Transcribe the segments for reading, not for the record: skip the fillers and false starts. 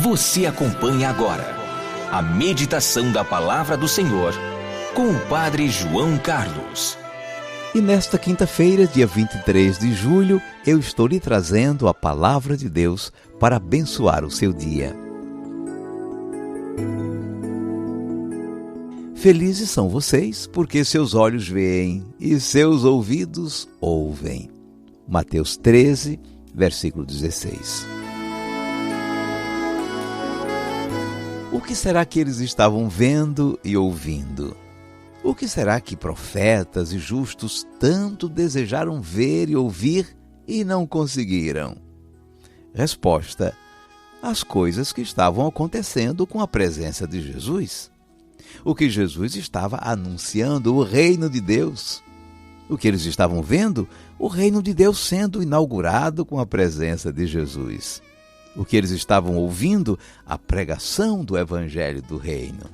Você acompanha agora a meditação da Palavra do Senhor com o Padre João Carlos. E nesta quinta-feira, dia 23 de julho, eu estou lhe trazendo a Palavra de Deus para abençoar o seu dia. Felizes são vocês, porque seus olhos veem e seus ouvidos ouvem. Mateus 13, versículo 16. O que será que eles estavam vendo e ouvindo? O que será que profetas e justos tanto desejaram ver e ouvir e não conseguiram? Resposta: as coisas que estavam acontecendo com a presença de Jesus. O que Jesus estava anunciando, o reino de Deus. O que eles estavam vendo, o reino de Deus sendo inaugurado com a presença de Jesus. O que eles estavam ouvindo, a pregação do Evangelho do Reino.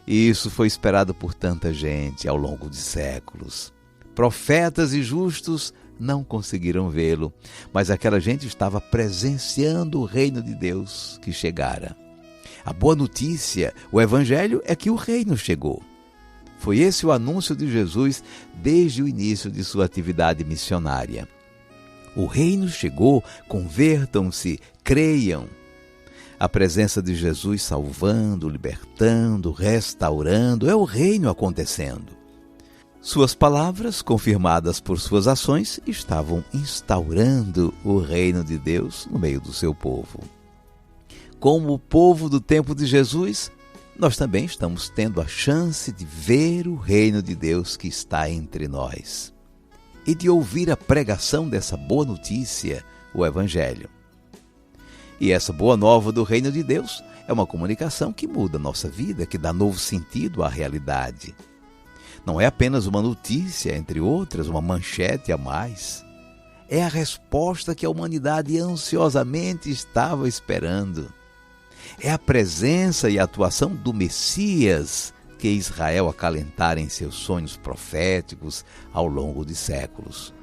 E isso foi esperado por tanta gente ao longo de séculos. Profetas e justos não conseguiram vê-lo, mas aquela gente estava presenciando o reino de Deus que chegara. A boa notícia, o Evangelho, é que o reino chegou. Foi esse o anúncio de Jesus desde o início de sua atividade missionária. O reino chegou, convertam-se, creiam. A presença de Jesus salvando, libertando, restaurando, é o reino acontecendo. Suas palavras, confirmadas por suas ações, estavam instaurando o reino de Deus no meio do seu povo. Como o povo do tempo de Jesus, nós também estamos tendo a chance de ver o reino de Deus que está entre nós e de ouvir a pregação dessa boa notícia, o Evangelho. E essa boa nova do reino de Deus é uma comunicação que muda a nossa vida, que dá novo sentido à realidade. Não é apenas uma notícia, entre outras, uma manchete a mais. É a resposta que a humanidade ansiosamente estava esperando. É a presença e a atuação do Messias que Israel acalentara em seus sonhos proféticos ao longo de séculos.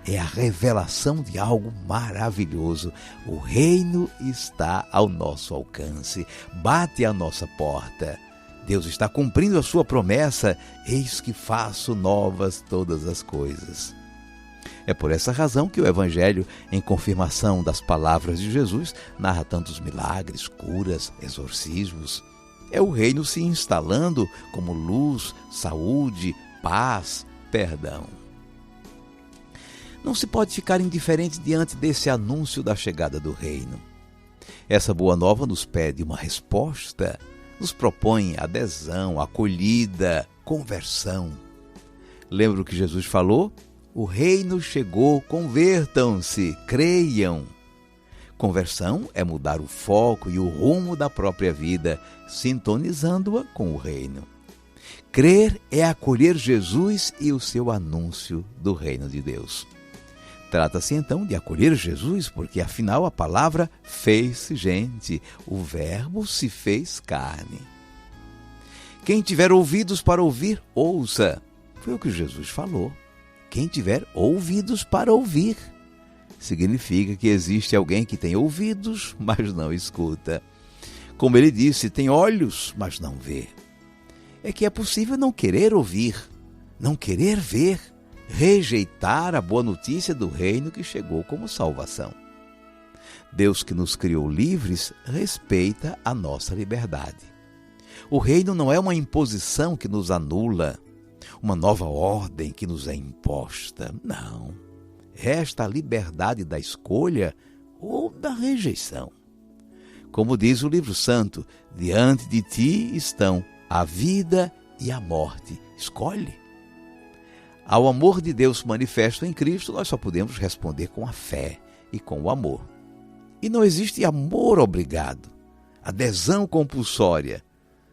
É a revelação de algo maravilhoso. O reino está ao nosso alcance, bate à nossa porta. Deus está cumprindo a sua promessa, eis que faço novas todas as coisas. É por essa razão que o Evangelho, em confirmação das palavras de Jesus, narra tantos milagres, curas, exorcismos. É o reino se instalando como luz, saúde, paz, perdão. Não se pode ficar indiferente diante desse anúncio da chegada do reino. Essa boa nova nos pede uma resposta, nos propõe adesão, acolhida, conversão. Lembra o que Jesus falou? O reino chegou, convertam-se, creiam. Conversão é mudar o foco e o rumo da própria vida, sintonizando-a com o reino. Crer é acolher Jesus e o seu anúncio do reino de Deus. Trata-se então de acolher Jesus, porque afinal a palavra fez-se gente, o verbo se fez carne. Quem tiver ouvidos para ouvir, ouça. Foi o que Jesus falou. Quem tiver ouvidos para ouvir. Significa que existe alguém que tem ouvidos, mas não escuta. Como ele disse, tem olhos, mas não vê. É que é possível não querer ouvir, não querer ver, rejeitar a boa notícia do reino que chegou como salvação. Deus que nos criou livres respeita a nossa liberdade. O reino não é uma imposição que nos anula, uma nova ordem que nos é imposta. Não. Resta a liberdade da escolha ou da rejeição. Como diz o livro santo, diante de ti estão a vida e a morte. Escolhe. Ao amor de Deus manifesto em Cristo, nós só podemos responder com a fé e com o amor. E não existe amor obrigado, adesão compulsória.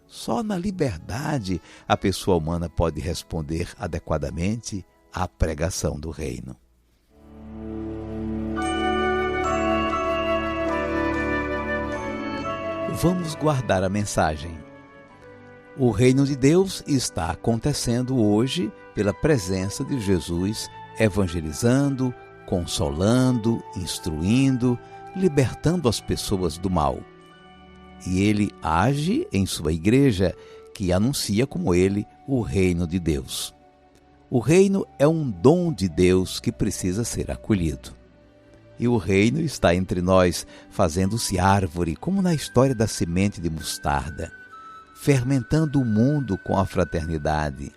Só na liberdade a pessoa humana pode responder adequadamente à pregação do reino. Vamos guardar a mensagem. O reino de Deus está acontecendo hoje pela presença de Jesus, evangelizando, consolando, instruindo, libertando as pessoas do mal, e ele age em sua igreja, que anuncia como ele o reino de Deus. O reino é um dom de Deus que precisa ser acolhido. E o reino está entre nós, fazendo-se árvore, como na história da semente de mostarda, fermentando o mundo com a fraternidade,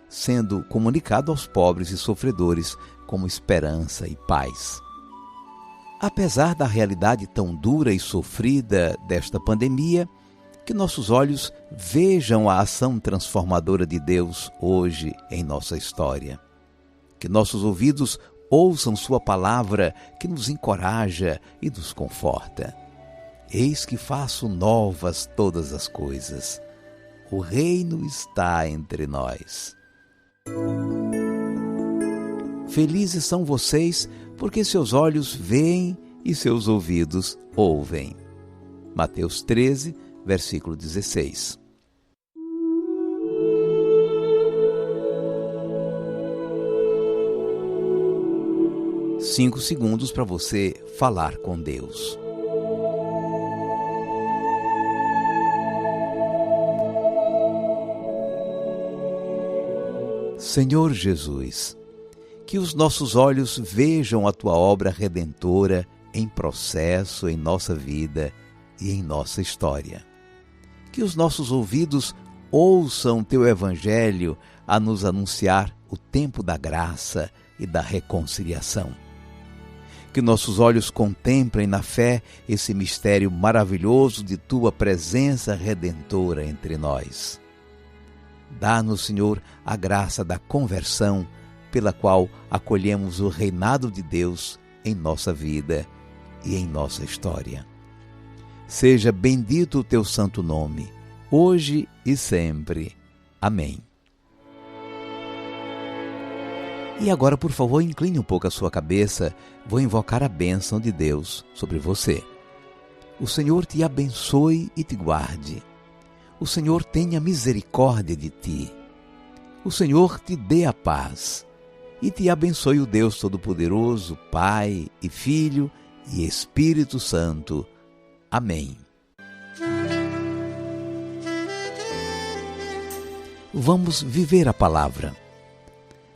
sendo comunicado aos pobres e sofredores como esperança e paz. Apesar da realidade tão dura e sofrida desta pandemia, que nossos olhos vejam a ação transformadora de Deus hoje em nossa história. Que nossos ouvidos ouçam sua palavra que nos encoraja e nos conforta. Eis que faço novas todas as coisas. O reino está entre nós. Felizes são vocês, porque seus olhos veem e seus ouvidos ouvem. Mateus 13, versículo 16. Cinco segundos para você falar com Deus. Senhor Jesus, que os nossos olhos vejam a Tua obra redentora em processo em nossa vida e em nossa história. Que os nossos ouvidos ouçam Teu Evangelho a nos anunciar o tempo da graça e da reconciliação. Que nossos olhos contemplem na fé esse mistério maravilhoso de Tua presença redentora entre nós. Dá-nos, Senhor, a graça da conversão, pela qual acolhemos o reinado de Deus em nossa vida e em nossa história. Seja bendito o Teu santo nome, hoje e sempre. Amém. E agora, por favor, incline um pouco a sua cabeça. Vou invocar a bênção de Deus sobre você. O Senhor te abençoe e te guarde. O Senhor tenha misericórdia de ti. O Senhor te dê a paz. E te abençoe o Deus Todo-Poderoso, Pai e Filho e Espírito Santo. Amém. Vamos viver a palavra.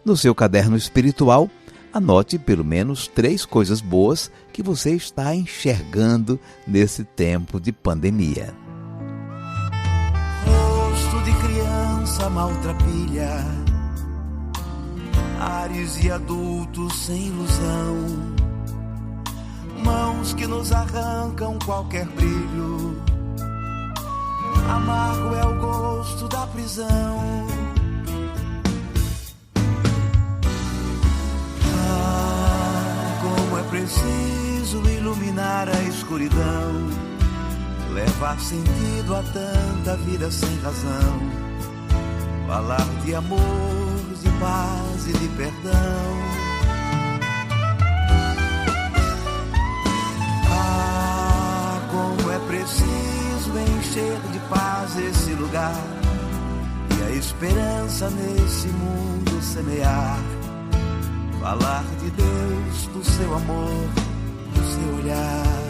No seu caderno espiritual, anote pelo menos 3 coisas boas que você está enxergando nesse tempo de pandemia. Rosto de criança maltrapilha, ares e adultos sem ilusão, mãos que nos arrancam qualquer brilho, amargo é o gosto da prisão. Como é preciso iluminar a escuridão, levar sentido a tanta vida sem razão, falar de amor, de paz e de perdão. Como é preciso encher de paz esse lugar e a esperança nesse mundo semear. Falar de Deus, do seu amor, do seu olhar.